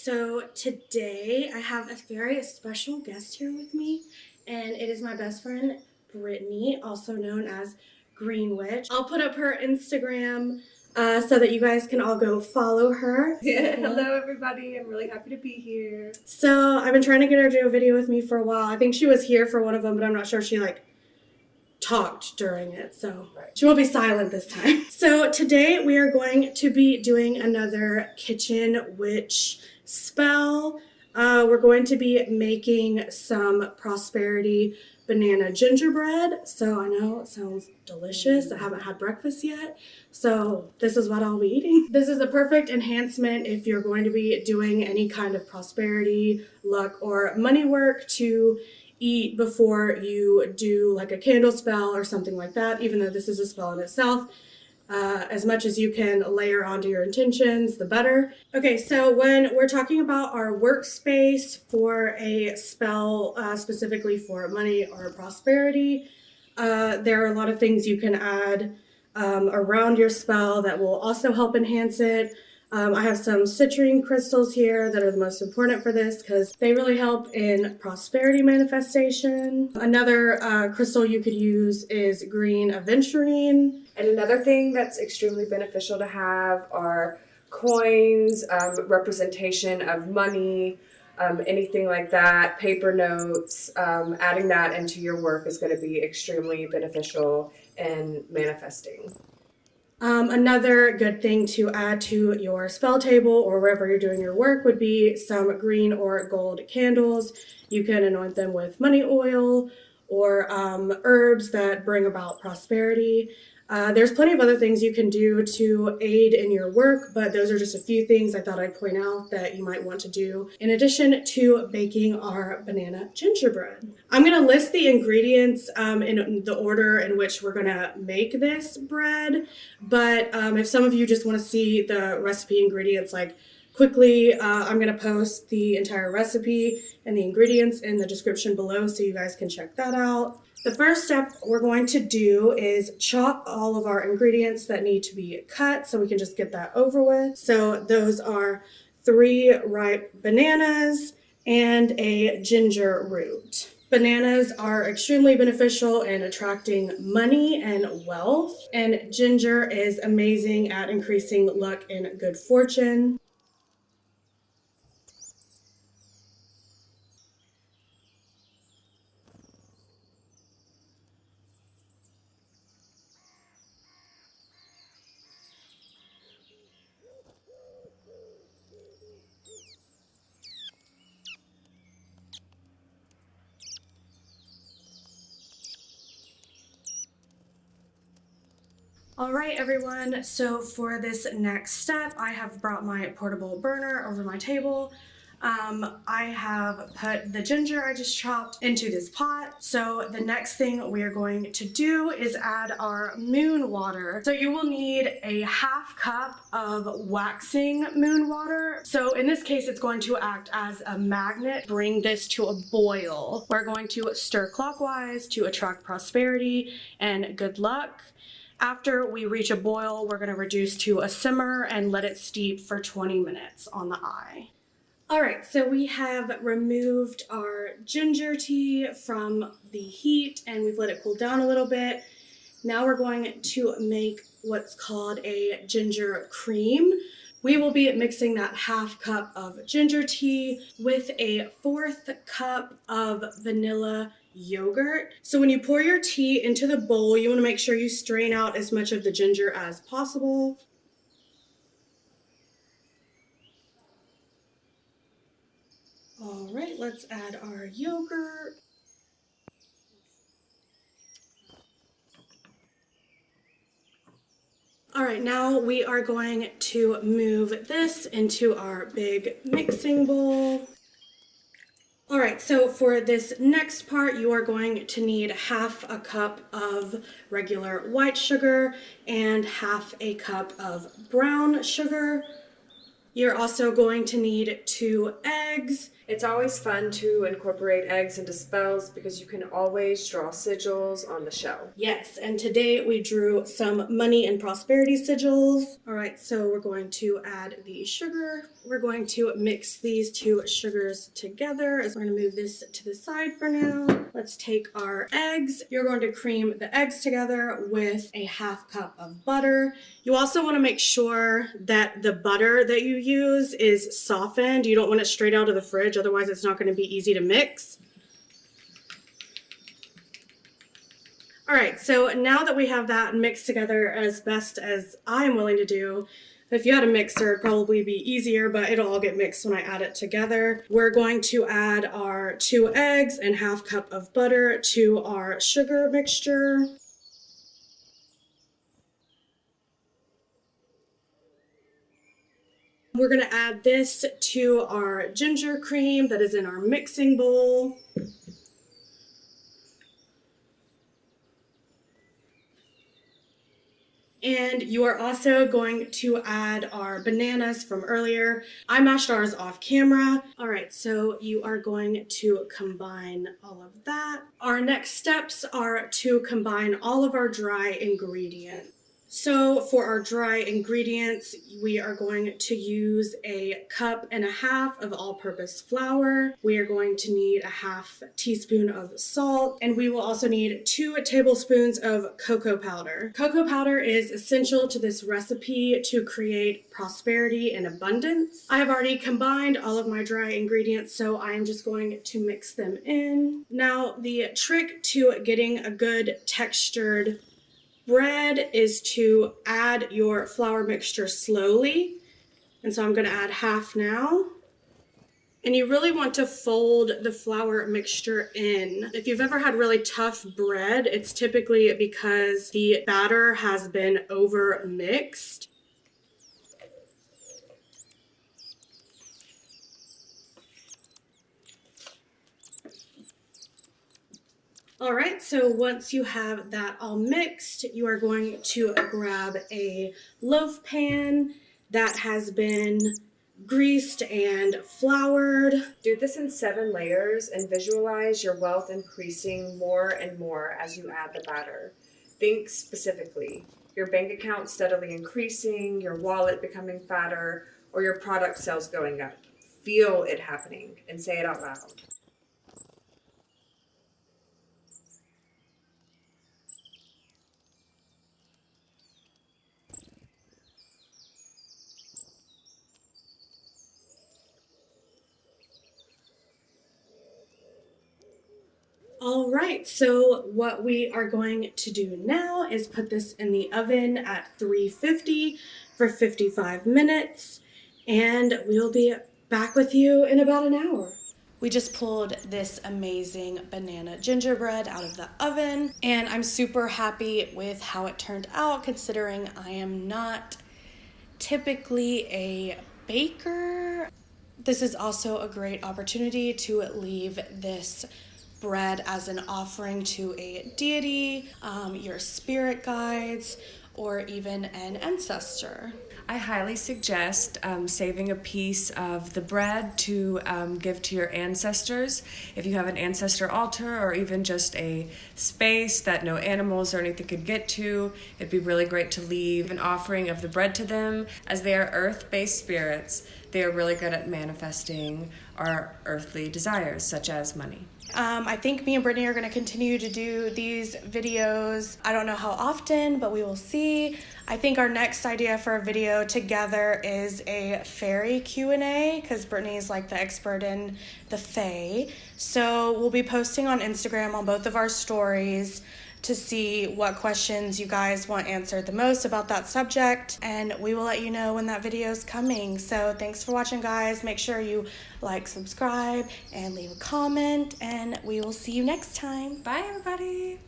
So today I have a very special guest here with me, and it is my best friend Brittany, also known as Greenwitchx. I'll put up her Instagram so that you guys can all go follow her. Hello everybody, I'm really happy to be here. So I've been trying to get her to do a video with me for a while. I think she was here for one of them, but I'm not sure she talked during it, so she won't be silent this time. So today we are going to be doing another kitchen witch spell. We're going to be making some prosperity banana gingerbread. So I know it sounds delicious. I haven't had breakfast yet, so this is what I'll be eating. This is a perfect enhancement if you're going to be doing any kind of prosperity, luck, or money work to eat before you do like a candle spell or something like that, even though this is a spell in itself. As much as you can layer onto your intentions, the better. Okay, so when we're talking about our workspace for a spell, specifically for money or prosperity, there are a lot of things you can add around your spell that will also help enhance it. I have some citrine crystals here that are the most important for this because they really help in prosperity manifestation. Another crystal you could use is green aventurine. And another thing that's extremely beneficial to have are coins, representation of money, anything like that, paper notes. Adding that into your work is going to be extremely beneficial in manifesting. Another good thing to add to your spell table or wherever you're doing your work would be some green or gold candles. You can anoint them with money oil or herbs that bring about prosperity. There's plenty of other things you can do to aid in your work, but those are just a few things I thought I'd point out that you might want to do in addition to baking our banana gingerbread. I'm going to list the ingredients in the order in which we're going to make this bread, but if some of you just want to see the recipe ingredients quickly, I'm going to post the entire recipe and the ingredients in the description below so you guys can check that out. The first step we're going to do is chop all of our ingredients that need to be cut so we can just get that over with. So those are 3 ripe bananas and a ginger root. Bananas are extremely beneficial in attracting money and wealth, and ginger is amazing at increasing luck and good fortune. All right, everyone, so for this next step, I have brought my portable burner over my table. I have put the ginger I just chopped into this pot. So the next thing we are going to do is add our moon water. So you will need a 1/2 cup of waxing moon water. So in this case, it's going to act as a magnet. Bring this to a boil. We're going to stir clockwise to attract prosperity and good luck. After we reach a boil, we're going to reduce to a simmer and let it steep for 20 minutes on the eye. All right, so we have removed our ginger tea from the heat and we've let it cool down a little bit. Now we're going to make what's called a ginger cream. We will be mixing that 1/2 cup of ginger tea with a 1/4 cup of vanilla yogurt. So when you pour your tea into the bowl, you want to make sure you strain out as much of the ginger as possible. All right, let's add our yogurt. All right, now we are going to move this into our big mixing bowl. All right, so for this next part, you are going to need 1/2 cup of regular white sugar and 1/2 cup of brown sugar. You're also going to need 2 eggs It's always fun to incorporate eggs into spells because you can always draw sigils on the shell. Yes, and today we drew some money and prosperity sigils. All right, so we're going to add the sugar. We're going to mix these two sugars together. We're going to move this to the side for now. Let's take our eggs. You're going to cream the eggs together with a half cup of butter. You also want to make sure that the butter that you use is softened. You don't want it straight out of the fridge, otherwise it's not going to be easy to mix. All right, so now that we have that mixed together as best as I'm willing to do, if you had a mixer, it'd probably be easier, but it'll all get mixed when I add it together. We're going to add our 2 eggs and half cup of butter to our sugar mixture. We're going to add this to our ginger cream that is in our mixing bowl. And you are also going to add our bananas from earlier. I mashed ours off camera. All right, so you are going to combine all of that. Our next steps are to combine all of our dry ingredients. So for our dry ingredients, we are going to use 1.5 cups of all-purpose flour. We are going to need a half teaspoon of salt, and we will also need 2 tablespoons of cocoa powder. Cocoa powder is essential to this recipe to create prosperity and abundance. I have already combined all of my dry ingredients, so I am just going to mix them in. Now, the trick to getting a good textured bread is to add your flour mixture slowly. And so I'm going to add half now. And you really want to fold the flour mixture in. If you've ever had really tough bread, it's typically because the batter has been over mixed. All right, so once you have that all mixed, you are going to grab a loaf pan that has been greased and floured. Do this in 7 layers and visualize your wealth increasing more and more as you add the batter. Think specifically, your bank account steadily increasing, your wallet becoming fatter, or your product sales going up. Feel it happening and say it out loud. All right, so what we are going to do now is put this in the oven at 350 for 55 minutes, and we'll be back with you in about an hour. We just pulled this amazing banana gingerbread out of the oven, and I'm super happy with how it turned out, considering I am not typically a baker. This is also a great opportunity to leave this bread as an offering to a deity, your spirit guides, or even an ancestor. I highly suggest saving a piece of the bread to give to your ancestors. If you have an ancestor altar or even just a space that no animals or anything could get to, it'd be really great to leave an offering of the bread to them. As they are earth-based spirits, they are really good at manifesting our earthly desires, such as money. I think me and Brittany are going to continue to do these videos. I don't know how often, but we will see. I think our next idea for a video together is a fairy Q&A, because Brittany's like the expert in the fae. So we'll be posting on Instagram on both of our stories to see what questions you guys want answered the most about that subject, and we will let you know when that video is coming. So thanks for watching, guys. Make sure you like, subscribe, and leave a comment, and we will see you next time. Bye, everybody.